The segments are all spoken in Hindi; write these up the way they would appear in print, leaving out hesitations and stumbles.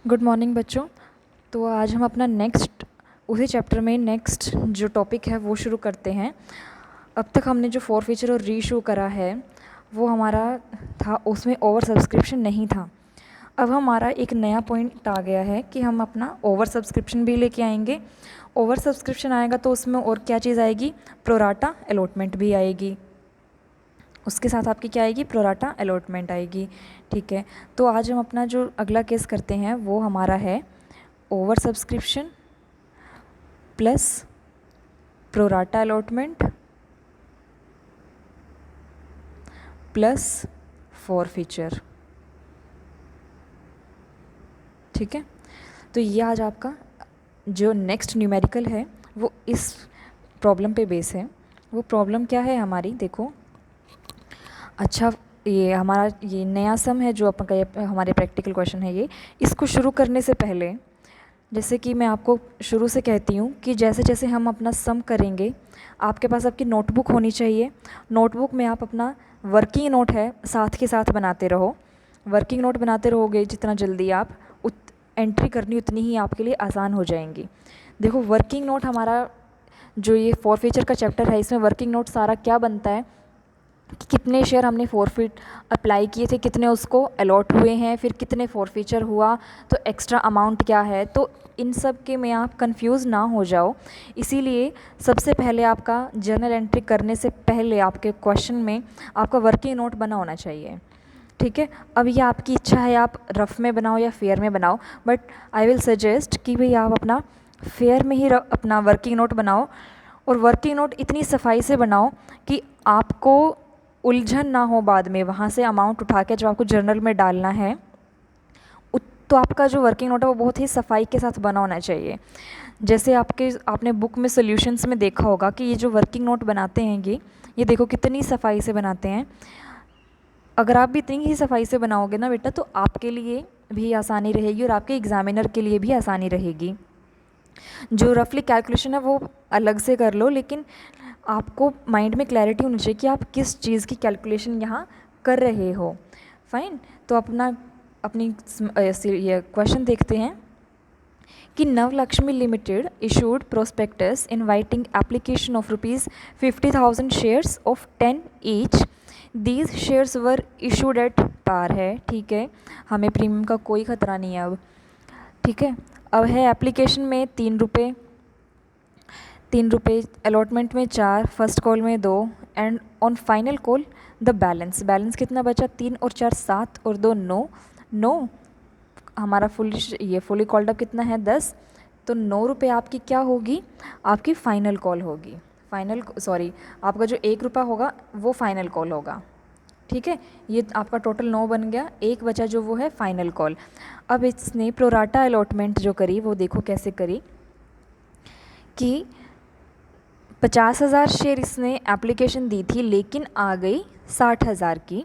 गुड मॉर्निंग बच्चों। तो आज हम अपना उसी चैप्टर में नेक्स्ट जो टॉपिक है वो शुरू करते हैं। अब तक हमने जो फॉरफीचर और रीशू करा है वो हमारा था, उसमें ओवर सब्सक्रिप्शन नहीं था। अब हमारा एक नया पॉइंट आ गया है कि हम अपना ओवर सब्सक्रिप्शन भी लेके आएंगे। ओवर सब्सक्रिप्शन आएगा तो उसमें और क्या चीज़ आएगी, प्रोराटा अलॉटमेंट भी आएगी। उसके साथ आपकी क्या आएगी, प्रोराटा अलॉटमेंट आएगी। ठीक है, तो आज हम अपना जो अगला केस करते हैं वो हमारा है over subscription plus pro rata allotment plus forfeiture. ठीक है, तो ये आज आपका जो नेक्स्ट न्यूमेरिकल है वो इस प्रॉब्लम पे बेस है। वो प्रॉब्लम क्या है हमारी, देखो। अच्छा, ये हमारा ये नया सम है जो अपन का, ये हमारे प्रैक्टिकल क्वेश्चन है। ये इसको शुरू करने से पहले, जैसे कि मैं आपको शुरू से कहती हूँ कि जैसे जैसे हम अपना सम करेंगे, आपके पास आपकी नोटबुक होनी चाहिए। नोटबुक में आप अपना वर्किंग नोट है साथ के साथ बनाते रहो। वर्किंग नोट बनाते रहोगे जितना जल्दी आप एंट्री करनी उतनी ही आपके लिए आसान हो जाएंगी। देखो, वर्किंग नोट हमारा जो ये फॉरफीचर का चैप्टर है, इसमें वर्किंग नोट सारा क्या बनता है कि कितने शेयर हमने फॉरफिट अप्लाई किए थे, कितने उसको अलॉट हुए हैं, फिर कितने फॉरफीचर हुआ, तो एक्स्ट्रा अमाउंट क्या है। तो इन सब के में आप कंफ्यूज ना हो जाओ, इसीलिए सबसे पहले आपका जर्नल एंट्री करने से पहले आपके क्वेश्चन में आपका वर्किंग नोट बना होना चाहिए। ठीक है, अब ये आपकी इच्छा है, आप रफ़ में बनाओ या फेयर में बनाओ, बट आई विल सजेस्ट कि भाई आप अपना फेयर में ही अपना वर्किंग नोट बनाओ। और वर्किंग नोट इतनी सफाई से बनाओ कि आपको उलझन ना हो बाद में वहाँ से अमाउंट उठा के जब आपको जर्नल में डालना है। तो आपका जो वर्किंग नोट है वो बहुत ही सफाई के साथ बना होना चाहिए। जैसे आपने बुक में सॉल्यूशंस में देखा होगा कि ये जो वर्किंग नोट बनाते हैं ये देखो कितनी सफाई से बनाते हैं। अगर आप भी इतनी ही सफाई से बनाओगे ना बेटा, तो आपके लिए भी आसानी रहेगी और आपके एग्ज़ामिनर के लिए भी आसानी रहेगी। जो रफली कैलकुलेशन है वो अलग से कर लो, लेकिन आपको माइंड में क्लैरिटी होनी चाहिए कि आप किस चीज़ की कैलकुलेशन यहाँ कर रहे हो। फाइन, तो अपनी ये क्वेश्चन देखते हैं कि Navlakshmi limited issued prospectus inviting application of ₹50,000 shares of 10 each. These shares were issued at par है। ठीक है, हमें प्रीमियम का कोई ख़तरा नहीं है अब। ठीक है, अब है एप्लीकेशन में ₹3 अलॉटमेंट में 4, फर्स्ट कॉल में 2 and on final call the balance कितना बचा, 3 और 4 7 और 2 9। हमारा फुली कॉल्ड अप कितना है, 10। तो ₹9 आपकी क्या होगी, आपकी फ़ाइनल कॉल होगी। आपका जो ₹1 होगा वो फ़ाइनल कॉल होगा। ठीक है, ये आपका टोटल 9 बन गया, एक बचा जो वो है फ़ाइनल कॉल। अब इसने प्रोराटा अलॉटमेंट जो करी वो देखो कैसे करी कि 50,000 शेयर इसने एप्लीकेशन दी थी, लेकिन आ गई 60,000 की।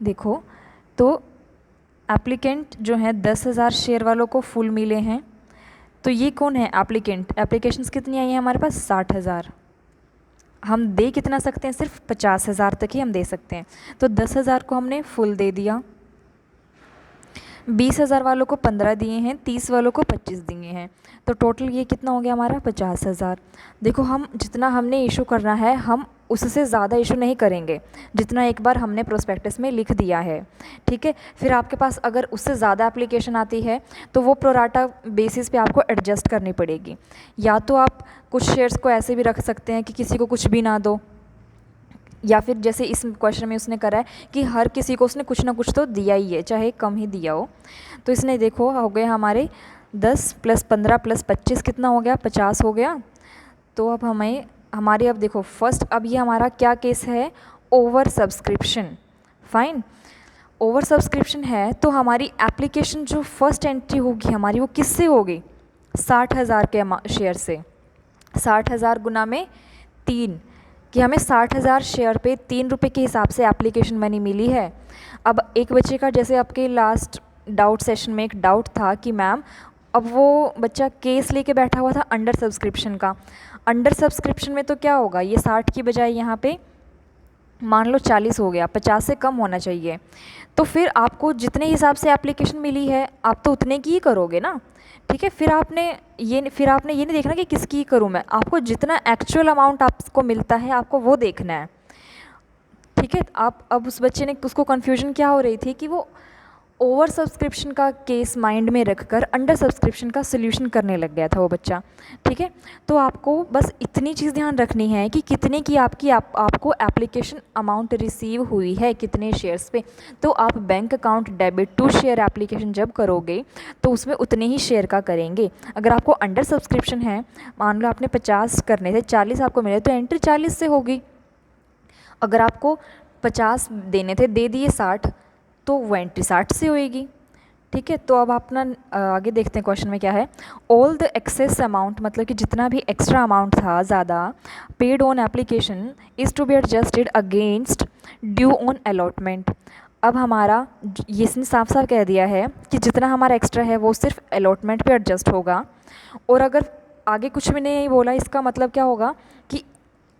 देखो, तो एप्लीकेंट जो है 10,000 शेयर वालों को फुल मिले हैं। तो ये कौन है एप्लीकेंट, एप्लीकेशंस कितनी आई हैं हमारे पास, 60,000। हम दे कितना सकते हैं, सिर्फ 50,000 तक ही हम दे सकते हैं। तो 10,000 को हमने फुल दे दिया, 20,000 वालों को 15 दिए हैं, 30 वालों को 25 दिए हैं। तो टोटल ये कितना हो गया हमारा, 50,000। देखो, हम जितना हमने इशू करना है हम उससे ज़्यादा इशू नहीं करेंगे जितना एक बार हमने प्रोस्पेक्टस में लिख दिया है। ठीक है, फिर आपके पास अगर उससे ज़्यादा एप्लीकेशन आती है तो वो प्रोराटा बेसिस पे आपको एडजस्ट करनी पड़ेगी। या तो आप कुछ शेयर्स को ऐसे भी रख सकते हैं कि किसी को कुछ भी ना दो, या फिर जैसे इस क्वेश्चन में उसने करा है कि हर किसी को उसने कुछ ना कुछ तो दिया ही है, चाहे कम ही दिया हो। तो इसने देखो हो गए हमारे 10 + 15 + 25 कितना हो गया, 50 हो गया। तो अब अब देखो फर्स्ट, अब ये हमारा क्या केस है, over subscription. Fine, over subscription है तो हमारी एप्लीकेशन जो फर्स्ट एंट्री होगी हमारी वो किससे होगी, 60,000 के शेयर से। 60,000 गुना में 3, कि हमें 60,000 शेयर पे ₹3 के हिसाब से एप्लीकेशन मनी मिली है। अब एक बच्चे का, जैसे आपके लास्ट डाउट सेशन में एक डाउट था कि मैम, अब वो बच्चा केस लेके बैठा हुआ था अंडर सब्सक्रिप्शन का। अंडर सब्सक्रिप्शन में तो क्या होगा, ये 60 की बजाय यहाँ पे मान लो 40 हो गया, 50 से कम होना चाहिए, तो फिर आपको जितने हिसाब से एप्लीकेशन मिली है आप तो उतने की ही करोगे ना। ठीक है, फिर आपने ये नहीं देखना कि किसकी करूँ मैं, आपको जितना एक्चुअल अमाउंट आपको मिलता है आपको वो देखना है। ठीक है, आप अब उस बच्चे ने, उसको कन्फ्यूजन क्या हो रही थी कि वो ओवर सब्सक्रिप्शन का केस माइंड में रखकर अंडर सब्सक्रिप्शन का सोल्यूशन करने लग गया था वो बच्चा। ठीक है, तो आपको बस इतनी चीज़ ध्यान रखनी है कि कितने की आपको एप्लीकेशन अमाउंट रिसीव हुई है, कितने शेयर्स पे। तो आप bank account debit to share application जब करोगे तो उसमें उतने ही शेयर का करेंगे। अगर आपको अंडर सब्सक्रिप्शन है, मान लो आपने 50 करने थे, 40 आपको मिले, तो एंट्री 40 से होगी। अगर आपको 50 देने थे, दे दिए 60, तो वो एंट्री 60 से होएगी। ठीक है, तो अब अपना आगे देखते हैं क्वेश्चन में क्या है। ऑल द एक्सेस अमाउंट, मतलब कि जितना भी एक्स्ट्रा अमाउंट था ज़्यादा, paid on application is to be adjusted against due on allotment. अब हमारा ये इसने साफ साफ कह दिया है कि जितना हमारा एक्स्ट्रा है वो सिर्फ अलॉटमेंट पे एडजस्ट होगा। और अगर आगे कुछ भी नहीं बोला, इसका मतलब क्या होगा कि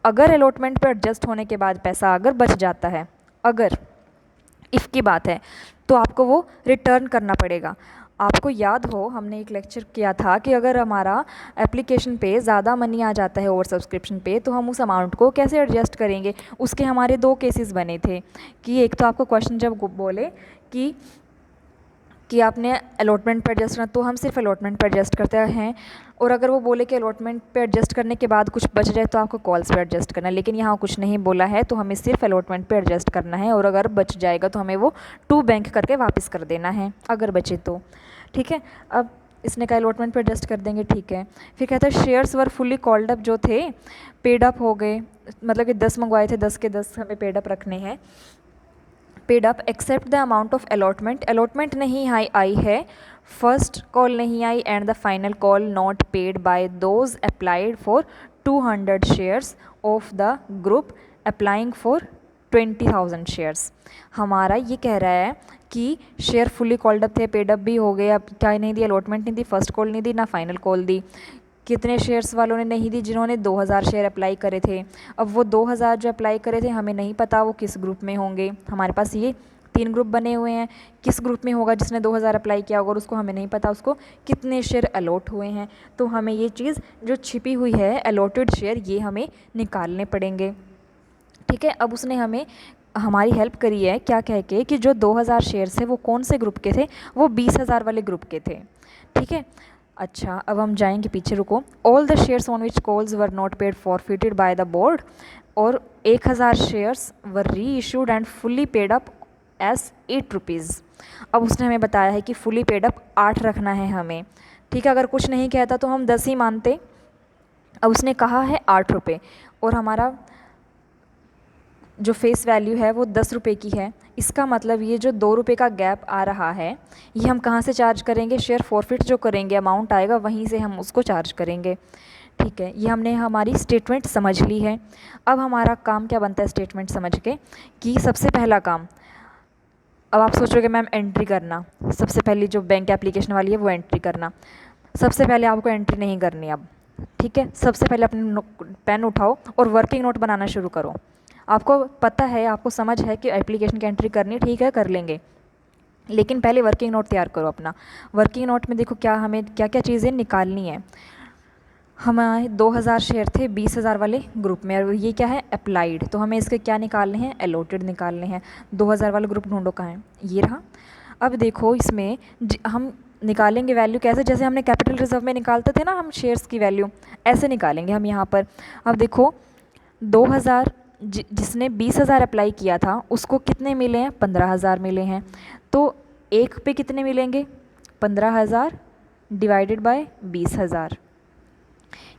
अगर अलॉटमेंट पे एडजस्ट होने के बाद पैसा अगर बच जाता है, अगर इफ़ की बात है, तो आपको वो रिटर्न करना पड़ेगा। आपको याद हो हमने एक लेक्चर किया था कि अगर हमारा एप्लीकेशन पे ज़्यादा मनी आ जाता है ओवर सब्सक्रिप्शन पे, तो हम उस अमाउंट को कैसे एडजस्ट करेंगे। उसके हमारे 2 केसेस बने थे कि एक तो आपको क्वेश्चन जब बोले कि आपने अलॉटमेंट पर एडजस्ट करना, तो हम सिर्फ अलॉटमेंट पर एडजस्ट करते हैं। और अगर वो बोले कि अलॉटमेंट पे एडजस्ट करने के बाद कुछ बच जाए तो आपको कॉल्स पे एडजस्ट करना है, लेकिन यहाँ कुछ नहीं बोला है, तो हमें सिर्फ अलॉटमेंट पे एडजस्ट करना है। और अगर बच जाएगा तो हमें वो टू बैंक करके वापस कर देना है, अगर बचे तो। ठीक है, अब इसने कहा अलॉटमेंट पे एडजस्ट कर देंगे। ठीक है, फिर कहता है शेयर्स वर फुली कॉल्ड अप, जो थे पेड अप हो गए, मतलब कि 10 मंगवाए थे, 10 के 10 हमें पेड अप रखने हैं। Paid up except the amount of allotment, allotment नहीं आई है, फर्स्ट कॉल नहीं आई, and the final call not paid by those applied for 200 shares of the group applying for 20,000 shares. हमारा ये कह रहा है कि शेयर फुली कॉल्ड अप थे, पेड अप भी हो गए, अब क्या नहीं दी, अलॉटमेंट नहीं दी, फर्स्ट कॉल नहीं दी, ना फाइनल कॉल दी। कितने शेयर्स वालों ने नहीं दी, जिन्होंने 2000 शेयर अप्लाई करे थे। अब वो 2000 जो अप्लाई करे थे, हमें नहीं पता वो किस ग्रुप में होंगे। हमारे पास ये 3 ग्रुप बने हुए हैं, किस ग्रुप में होगा जिसने 2000 अप्लाई किया होगा, और उसको हमें नहीं पता उसको कितने शेयर अलॉट हुए हैं। तो हमें ये चीज़ जो छिपी हुई है अलॉटेड शेयर, ये हमें निकालने पड़ेंगे। ठीक है, अब उसने हमें हमारी हेल्प करी है क्या कह के कि जो 2000 शेयर्स थे वो कौन से ग्रुप के थे, वो 20,000 वाले ग्रुप के थे। ठीक है, अच्छा अब हम जाएंगे पीछे, रुको। All the shares on which calls were not paid forfeited by the board, और 1000 shares were reissued and fully paid up as 8 rupees. अब उसने हमें बताया है कि फुली पेड अप 8 रखना है हमें। ठीक है, अगर कुछ नहीं कहता तो हम 10 ही मानते। अब उसने कहा है 8 रुपये, और हमारा जो फेस वैल्यू है वो 10 रुपये की है। इसका मतलब ये जो 2 रुपये का गैप आ रहा है, ये हम कहाँ से चार्ज करेंगे, शेयर फॉरफिट जो करेंगे अमाउंट आएगा वहीं से हम उसको चार्ज करेंगे। ठीक है, ये हमने हमारी स्टेटमेंट समझ ली है। अब हमारा काम क्या बनता है स्टेटमेंट समझ के, कि सबसे पहला काम, अब आप सोचोगे मैम एंट्री करना, सबसे पहली जो बैंक एप्लीकेशन वाली है वो एंट्री करना। सबसे पहले आपको एंट्री नहीं करनी अब। ठीक है, सबसे पहले अपने पेन उठाओ और वर्किंग नोट बनाना शुरू करो। आपको पता है, आपको समझ है कि एप्लीकेशन की एंट्री करनी, ठीक है कर लेंगे, लेकिन पहले वर्किंग नोट तैयार करो अपना। वर्किंग नोट में देखो क्या हमें क्या क्या चीज़ें निकालनी है। हमारे 2000 शेयर थे 20,000 वाले ग्रुप में, और ये क्या है अप्लाइड, तो हमें इसके क्या निकालने हैं, अलॉटेड निकालने हैं। 2000 वाला ग्रुप ढूंढो कहाँ है, ये रहा। अब देखो इसमें हम निकालेंगे वैल्यू कैसे, जैसे हमने कैपिटल रिजर्व में निकालते थे ना हम शेयर्स की वैल्यू, ऐसे निकालेंगे हम यहाँ पर। अब देखो 2000 जिसने 20,000 अप्लाई किया था उसको कितने मिले हैं, 15,000 मिले हैं। तो एक पे कितने मिलेंगे, 15,000 डिवाइडेड बाय 20,000,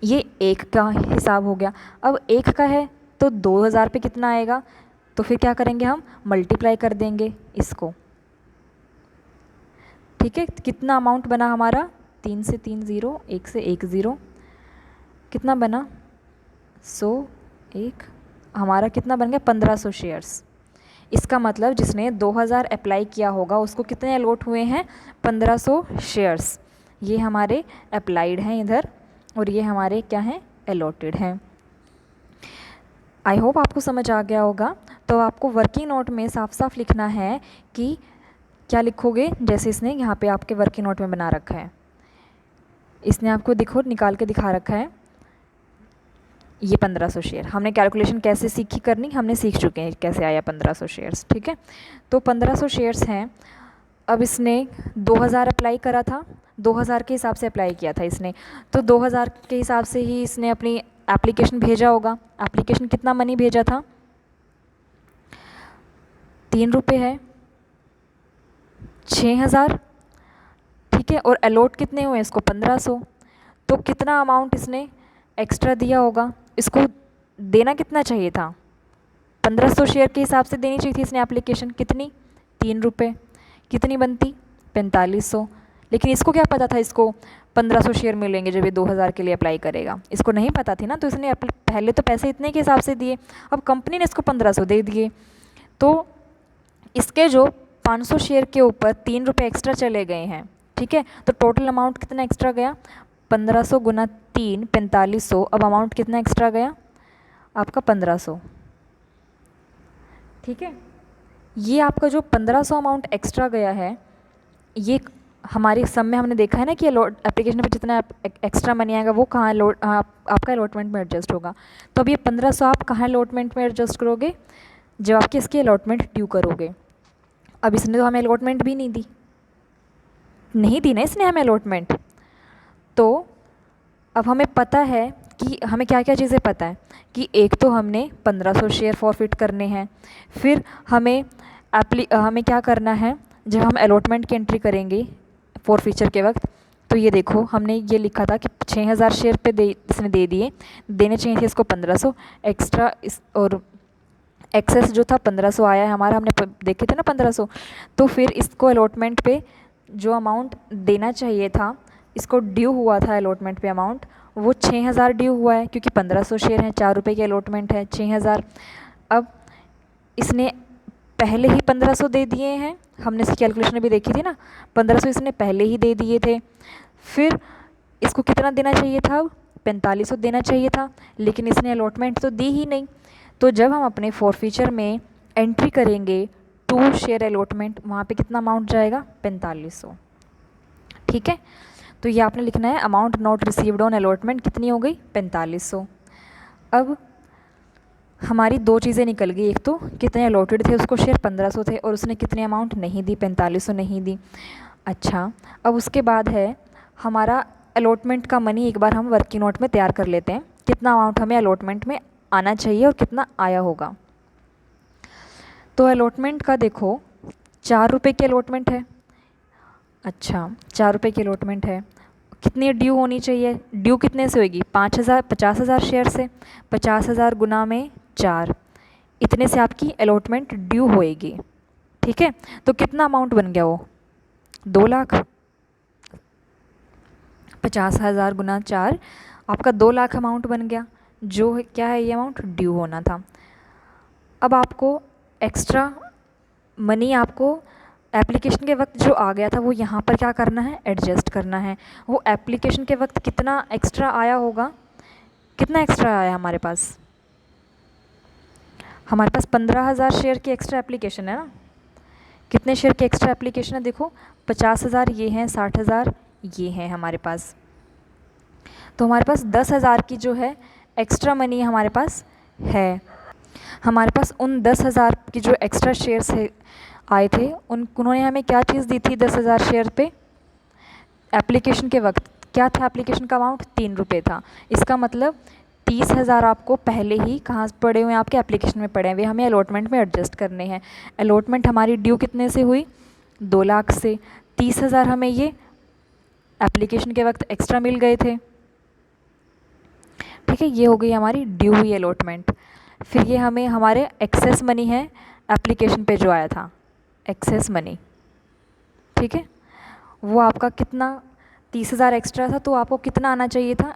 ये एक का हिसाब हो गया। अब एक का है तो 2000 पे कितना आएगा, तो फिर क्या करेंगे हम मल्टीप्लाई कर देंगे इसको। ठीक है, कितना अमाउंट बना हमारा, 3 से 3 ज़ीरो, 1 से 1 ज़ीरो, कितना बना 100, एक हमारा कितना बन गया 1500 शेयर्स। इसका मतलब जिसने 2000 अप्लाई किया होगा उसको कितने अलॉट हुए हैं, 1500 शेयर्स। ये हमारे अप्लाइड हैं इधर, और ये हमारे क्या हैं अलॉटेड हैं। आई होप आपको समझ आ गया होगा। तो आपको वर्किंग नोट में साफ साफ लिखना है कि क्या लिखोगे, जैसे इसने यहाँ पे आपके वर्किंग नोट में बना रखा है, इसने आपको देखो निकाल के दिखा रखा है ये 1500 शेयर। हमने कैलकुलेशन कैसे सीखी करनी, हमने सीख चुके हैं कैसे आया 1500 शेयर्स, ठीक है। तो 1500 शेयर्स हैं। अब इसने 2000 अप्लाई करा था, 2000 के हिसाब से अप्लाई किया था इसने, तो 2000 के हिसाब से ही इसने अपनी एप्लीकेशन भेजा होगा। एप्लीकेशन कितना मनी भेजा था, 3 रुपये है, 6000, ठीक है। और अलॉट कितने हुए इसको, 1500। तो कितना अमाउंट इसने एक्स्ट्रा दिया होगा, इसको देना कितना चाहिए था, 1500 शेयर के हिसाब से देनी चाहिए थी इसने एप्लीकेशन, कितनी, 3 रुपये, कितनी बनती, 4500। लेकिन इसको क्या पता था इसको 1500 शेयर मिलेंगे जब ये 2000 के लिए अप्लाई करेगा, इसको नहीं पता थी ना। तो इसने पहले तो पैसे इतने के हिसाब से दिए, अब कंपनी ने इसको 1500 दे दिए, तो इसके जो 500 शेयर के ऊपर 3 रुपये एक्स्ट्रा चले गए हैं, ठीक है। तो टोटल अमाउंट कितना एक्स्ट्रा गया, 1500 गुना 3, 4500। अब अमाउंट कितना एक्स्ट्रा गया आपका, 1500, ठीक है। ये आपका जो 1500 अमाउंट एक्स्ट्रा गया है, ये हमारे सम में हमने देखा है ना कि एप्लीकेशन पे जितना एक्स्ट्रा मनी आएगा वो कहाँ आपका अलॉटमेंट में एडजस्ट होगा। तो अब ये 1500 आप कहाँ अलॉटमेंट में एडजस्ट करोगे, जब आपकी इसकी अलॉटमेंट ड्यू करोगे। अब इसने तो हमें अलॉटमेंट भी नहीं दी ना इसने हमें अलॉटमेंट। तो अब हमें पता है कि हमें क्या क्या चीज़ें पता है कि एक तो हमने 1500 शेयर फॉरफिट करने हैं, फिर हमें क्या करना है, जब हम अलॉटमेंट की एंट्री करेंगे फॉरफीचर के वक्त, तो ये देखो हमने ये लिखा था कि 6000 शेयर पे इसने दे दिए, देने चाहिए थे इसको 1500 एक्स्ट्रा, इस और एक्सेस जो था 1500 आया है हमारा, हमने देखे थे ना 1500। तो फिर इसको अलॉटमेंट पे जो अमाउंट देना चाहिए था, इसको ड्यू हुआ था अलॉटमेंट पे अमाउंट, वो 6000 ड्यू हुआ है, क्योंकि 1500 शेयर हैं, 4 रुपये की अलॉटमेंट है, 6000। अब इसने पहले ही 1500 दे दिए हैं, हमने इसकी कैलकुलेशन भी देखी थी ना, 1500 इसने पहले ही दे दिए थे। फिर इसको कितना देना चाहिए था, 4500 देना चाहिए था, लेकिन इसने अलॉटमेंट तो दी ही नहीं। तो जब हम अपने फॉरफीचर में एंट्री करेंगे टू शेयर अलॉटमेंट, वहाँ पे कितना अमाउंट जाएगा, 4500, ठीक है। तो ये आपने लिखना है amount not received on allotment कितनी हो गई, 4500। अब हमारी दो चीज़ें निकल गई, एक तो कितने अलॉटेड थे उसको शेयर, 1500 थे, और उसने कितने अमाउंट नहीं दी, 4500 नहीं दी। अच्छा, अब उसके बाद है हमारा अलॉटमेंट का मनी, एक बार हम वर्किंग नोट में तैयार कर लेते हैं, कितना अमाउंट हमें अलॉटमेंट में आना चाहिए और कितना आया होगा। तो अलॉटमेंट का देखो 4 रुपये की अलॉटमेंट है, अच्छा 4 रुपये की अलॉटमेंट है, कितनी ड्यू होनी चाहिए, ड्यू कितने से होगी, 50,000 शेयर से, 50,000 गुना में 4, इतने से आपकी अलॉटमेंट ड्यू होएगी, ठीक है। तो कितना अमाउंट बन गया वो, 2 लाख, 50,000 गुना 4, आपका 2 लाख अमाउंट बन गया, जो क्या है ये अमाउंट ड्यू होना था। अब आपको एक्स्ट्रा मनी आपको एप्लीकेशन के वक्त जो आ गया था वो यहाँ पर क्या करना है, एडजस्ट करना है। वो एप्लीकेशन के वक्त कितना एक्स्ट्रा आया होगा, कितना एक्स्ट्रा आया हमारे पास 15,000 शेयर की एक्स्ट्रा एप्लीकेशन है ना। कितने शेयर की एक्स्ट्रा एप्लीकेशन है, देखो 50,000 ये हैं, 60,000 ये हैं हमारे पास। तो हमारे पास 10,000 की जो है एक्स्ट्रा मनी हमारे पास है। हमारे पास उन 10,000 की जो एक्स्ट्रा शेयर्स है आए थे, उन्होंने हमें क्या चीज़ दी थी 10,000 शेयर पे, एप्लीकेशन के वक्त क्या था, एप्लीकेशन का अमाउंट 3 रुपये था। इसका मतलब 30,000 आपको पहले ही कहाँ पड़े हुए हैं, आपके एप्लीकेशन में पड़े हुए, हमें अलॉटमेंट में एडजस्ट करने हैं। अलॉटमेंट हमारी ड्यू कितने से हुई, 2 लाख से, 30,000 हमें ये एप्लीकेशन के वक्त एक्स्ट्रा मिल गए थे, ठीक है। ये हो गई हमारी ड्यू हुई अलॉटमेंट। फिर ये हमें हमारे एक्सेस मनी है एप्लीकेशन पे जो आया था, एक्सेस मनी, ठीक है। वो आपका कितना, 30,000 एक्स्ट्रा था, तो आपको कितना आना चाहिए था,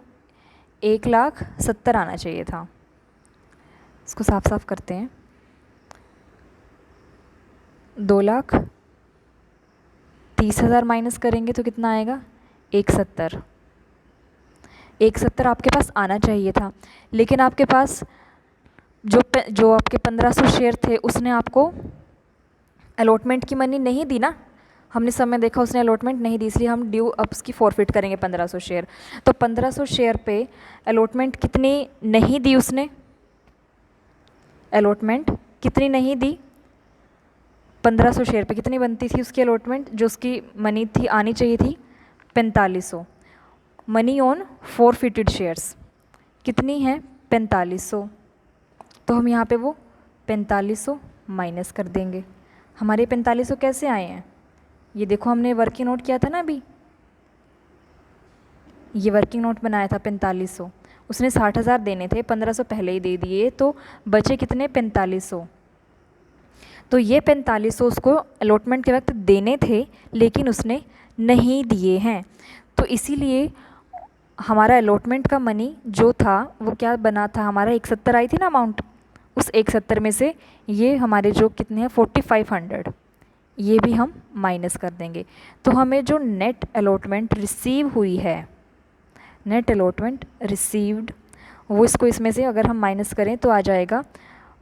1,70,000 आना चाहिए था। इसको साफ साफ करते हैं, 2,30,000 माइनस करेंगे तो कितना आएगा, 1,70,000। 1,70,000 आपके पास आना चाहिए था, लेकिन आपके पास जो आपके 1500 शेयर थे उसने आपको अलॉटमेंट की मनी नहीं दी ना, हमने समय देखा उसने अलॉटमेंट नहीं दी, इसलिए हम ड्यू अब उसकी फॉरफिट करेंगे 1500 शेयर। तो 1500 शेयर पे अलॉटमेंट कितनी नहीं दी उसने, अलॉटमेंट कितनी नहीं दी, 1500 शेयर पे कितनी बनती थी उसकी अलॉटमेंट, जो उसकी मनी थी आनी चाहिए थी 4500। मनी ऑन फॉरफिटेड शेयर्स कितनी है 4500, तो हम यहाँ पे वो 4500 माइनस कर देंगे। हमारे 4500 कैसे आए हैं, ये देखो हमने वर्किंग नोट किया था ना अभी, ये वर्किंग नोट बनाया था 4500, उसने 60,000 देने थे, 1500 पहले ही दे दिए, तो बचे कितने 4500। तो ये 4500 उसको अलॉटमेंट के वक्त देने थे लेकिन उसने नहीं दिए हैं, तो इसीलिए हमारा अलॉटमेंट का मनी जो था वो क्या बना था, हमारा 170 आई थी ना अमाउंट, उस 170 में से ये हमारे जो कितने हैं 4500, ये भी हम माइनस कर देंगे। तो हमें जो नेट अलॉटमेंट रिसीव हुई है, नेट अलॉटमेंट रिसीव्ड, वो इसको इसमें से अगर हम माइनस करें तो आ जाएगा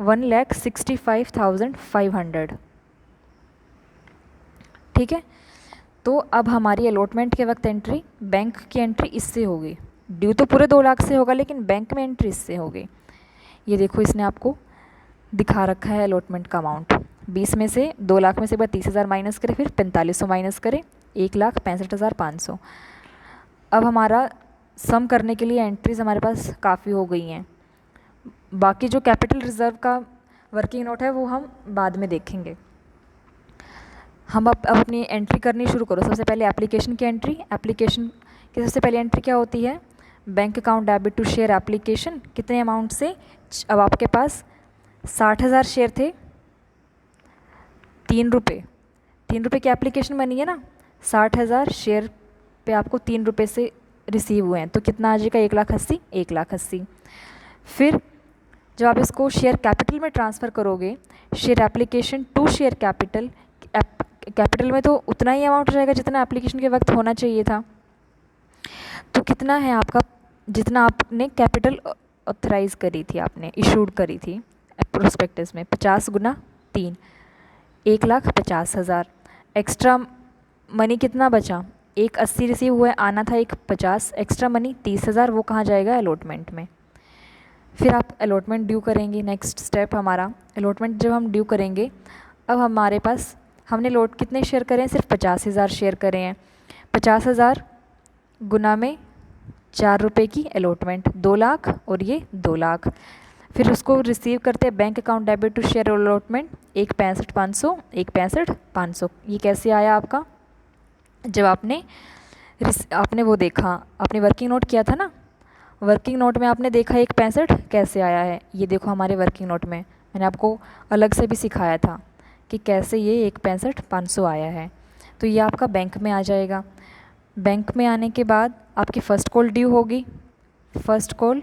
1,65,500। ठीक है, तो अब हमारी अलॉटमेंट के वक्त एंट्री, बैंक की एंट्री इससे होगी, ड्यू तो पूरे 2 लाख से होगा लेकिन बैंक में एंट्री इससे होगी। ये देखो इसने आपको दिखा रखा है अलॉटमेंट का अमाउंट, 20 में से 2 लाख में से बाद 30,000 माइनस करें, फिर 4500 माइनस करें, 1,65,500। अब हमारा सम करने के लिए एंट्रीज हमारे पास काफ़ी हो गई हैं, बाकी जो कैपिटल रिजर्व का वर्किंग नोट है वो हम बाद में देखेंगे। हम अब अपनी एंट्री करनी शुरू करो। सबसे पहले एप्लीकेशन की एंट्री, एप्लीकेशन की सबसे पहले एंट्री क्या होती है, bank account debit to share application, कितने अमाउंट से, अब आपके पास 60,000 शेयर थे, 3 रुपये, 3 रुपये की एप्लीकेशन बनी है ना, 60,000 शेयर पे आपको 3 रुपये से रिसीव हुए हैं, तो कितना आ जाएगा 1,80,000, 1,80,000। फिर जब आप इसको शेयर कैपिटल में ट्रांसफ़र करोगे, share application to share capital, capital में तो उतना ही अमाउंट हो जाएगा जितना एप्लीकेशन के वक्त होना चाहिए था, तो कितना है आपका, जितना आपने कैपिटल ऑथराइज़ करी थी, आपने इशूड करी थी प्रोस्पेक्टस में, 50 गुना 3, 1,50,000। एक्स्ट्रा मनी कितना बचा, 1,80 रिसीव हुआ, आना था 1,50, एक्स्ट्रा मनी 30,000, वो कहाँ जाएगा अलॉटमेंट में। फिर आप अलॉटमेंट ड्यू करेंगे, नेक्स्ट स्टेप हमारा अलॉटमेंट जब हम ड्यू करेंगे, अब हमारे पास हमने लोट कितने शेयर करें हैं, सिर्फ 50,000 शेयर करे हैं, 50,000 गुना में 4 रुपये की अलॉटमेंट, 2 लाख और ये 2 लाख। फिर उसको रिसीव करते हैं bank account debit to share allotment, 1,65,500, 1,65,500। ये कैसे आया आपका, जब आपने वो देखा, आपने वर्किंग नोट किया था ना, वर्किंग नोट में आपने देखा 1,65 कैसे आया है, ये देखो हमारे वर्किंग नोट में मैंने आपको अलग से भी सिखाया था कि कैसे ये 1,65,500 आया है। तो ये आपका बैंक में आ जाएगा। बैंक में आने के बाद आपकी फ़र्स्ट कॉल ड्यू होगी, फ़र्स्ट कॉल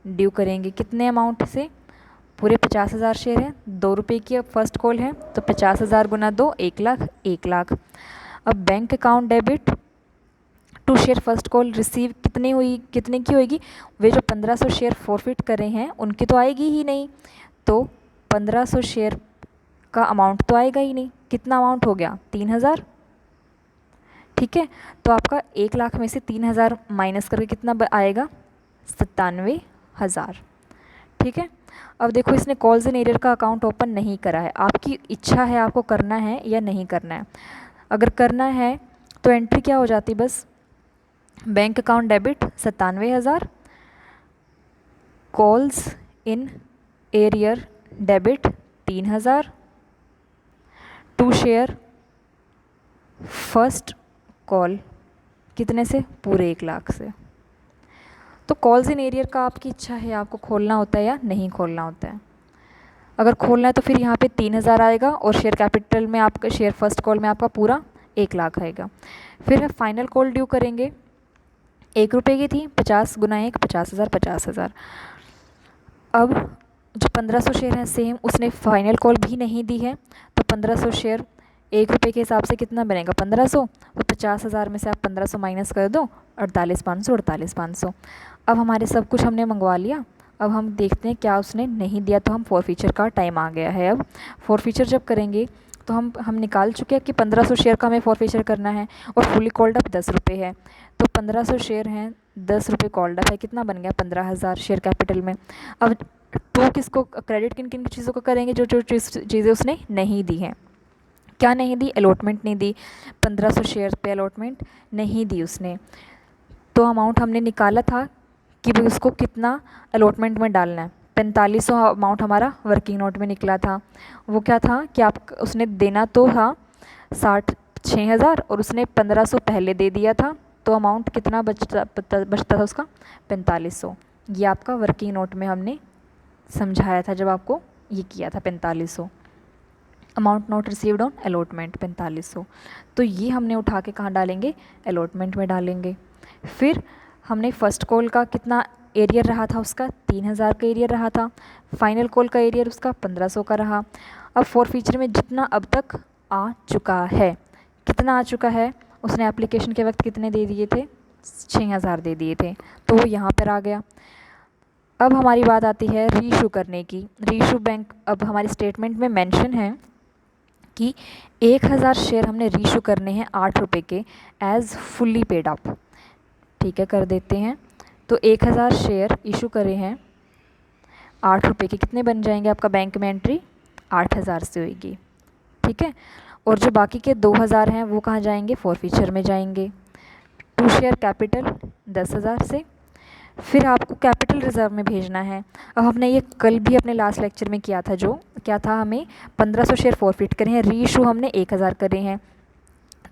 ड्यू करेंगे कितने अमाउंट से, पूरे 50,000 शेयर हैं, 2 रुपये की अब फर्स्ट कॉल है, तो 50,000 गुना 2, 1,00,000, 1,00,000। अब bank account debit to share first call receive कितनी हुई, कितने की होगी, वे जो 1500 शेयर फॉरफिट करे हैं उनकी तो आएगी ही नहीं, तो 1500 शेयर का अमाउंट तो आएगा ही नहीं, कितना अमाउंट हो गया 3,000। ठीक है, तो आपका 1,00,000 में से 3,000 माइनस करके कितना आएगा 97,000। ठीक है, अब देखो इसने कॉल्स एंड एरियर का अकाउंट ओपन नहीं करा है, आपकी इच्छा है आपको करना है या नहीं करना है। अगर करना है तो एंट्री क्या हो जाती, बस bank account debit 97,000, calls in arrear debit 3,000, to share first call कितने से, पूरे 1,00,000 से। तो कॉल्स इन एरियर का आपकी इच्छा है, आपको खोलना होता है या नहीं खोलना होता है। अगर खोलना है तो फिर यहाँ पे 3,000 आएगा और शेयर कैपिटल में आपका, शेयर फर्स्ट कॉल में आपका पूरा 1,00,000 आएगा। फिर हम फाइनल कॉल ड्यू करेंगे, 1 रुपये की थी, 50 गुना 1, 50,000, 50,000। अब जो 1500 शेयर हैं सेम, उसने फाइनल कॉल भी नहीं दी है, तो 1500 शेयर 1 रुपये के हिसाब से कितना बनेगा 1500, तो 50,000 में से आप 1500 माइनस कर दो, 48,500, 48,500। अब हमारे सब कुछ हमने मंगवा लिया, अब हम देखते हैं क्या उसने नहीं दिया, तो हम फॉरफीचर का टाइम आ गया है। अब फॉरफीचर जब करेंगे तो हम निकाल चुके हैं कि 1500 शेयर का हमें फॉरफीचर करना है और फुली कॉल्ड अप 10 रुपये है। तो 1500 शेयर हैं, 10 रुपये कॉल्ड अप है, कितना बन गया 15,000 शेयर कैपिटल में। अब टू किसको क्रेडिट किन किन चीज़ों को करेंगे, जो जो चीज़ें उसने नहीं दी हैं। क्या नहीं दी, अलॉटमेंट नहीं दी, 1500 शेयर पे अलॉटमेंट नहीं दी उसने। तो अमाउंट हमने निकाला था कि भाई उसको कितना अलॉटमेंट में डालना है, 4500 अमाउंट हमारा वर्किंग नोट में निकला था। वो क्या था कि आप उसने देना तो था 6,000 और उसने 1500 पहले दे दिया था, तो अमाउंट कितना बचता था उसका 4500। ये आपका वर्किंग नोट में हमने समझाया था जब आपको ये किया था 4500। Amount not received on allotment 4500। तो ये हमने उठा के कहाँ डालेंगे, अलॉटमेंट में डालेंगे। फिर हमने फ़र्स्ट कॉल का कितना एरियर रहा था, उसका 3000 का एरियर रहा था। फाइनल कॉल का एरियर उसका 1500 का रहा। अब फॉरफीचर में जितना अब तक आ चुका है, कितना आ चुका है, उसने एप्लीकेशन के वक्त कितने दे दिए थे, 6000 दे दिए थे, तो वो यहाँ पर आ गया। अब हमारी बात आती है रीइशू करने की। रीइशू बैंक अब हमारी स्टेटमेंट में मेंशन है कि 1000 शेयर हमने रीइशू करने हैं 8 रुपये के एज़ फुल्ली पेड अप। ठीक है, कर देते हैं। तो 1000 शेयर इशू करे हैं 8 रुपये के, कितने बन जाएंगे आपका बैंक में एंट्री 8000 से होगी। ठीक है, और जो बाकी के 2000 हैं वो कहाँ जाएंगे, फॉरफीचर में जाएंगे। 2 शेयर कैपिटल 10,000 से, फिर आपको कैपिटल रिजर्व में भेजना है। अब हमने ये कल भी अपने लास्ट लेक्चर में किया था, जो क्या था, हमें 1500 शेयर फॉरफिट करे हैं, रीइशू हमने 1000 करे हैं।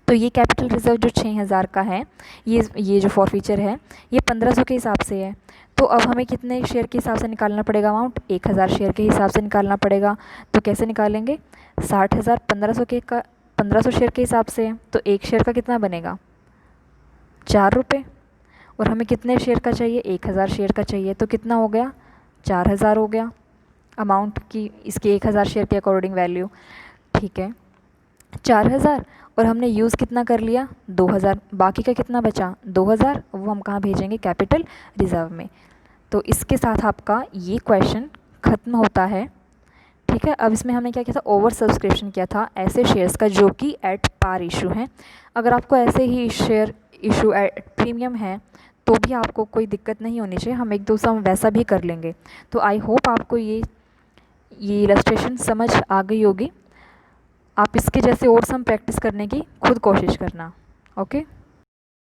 तो ये कैपिटल रिजर्व जो 6000 का है, ये जो फॉरफीचर है ये 1500 के हिसाब से है। तो अब हमें कितने शेयर के हिसाब से निकालना पड़ेगा अमाउंट, 1000 शेयर के हिसाब से निकालना पड़ेगा। तो कैसे निकालेंगे, 60,000 1500 शेयर के हिसाब से है, तो एक शेयर का कितना बनेगा 4 रुपये, और हमें कितने शेयर का चाहिए, 1000 शेयर का चाहिए, तो कितना हो गया 4000 हो गया अमाउंट की, इसके 1000 शेयर के अकॉर्डिंग वैल्यू। ठीक है, 4000, और हमने यूज़ कितना कर लिया 2000, बाकी का कितना बचा 2000, वो हम कहाँ भेजेंगे, कैपिटल रिजर्व में। तो इसके साथ आपका ये क्वेश्चन ख़त्म होता है। ठीक है, अब इसमें हमने क्या किया था, ओवर सब्सक्रिप्शन किया था ऐसे शेयर्स का जो कि एट पार इशू हैं। अगर आपको ऐसे ही शेयर इशू एट प्रीमियम है तो भी आपको कोई दिक्कत नहीं होनी चाहिए, हम एक दो सम वैसा भी कर लेंगे। तो आई होप आपको ये इलस्ट्रेशन समझ आ गई होगी। आप इसके जैसे और सम प्रैक्टिस करने की खुद कोशिश करना। ओके।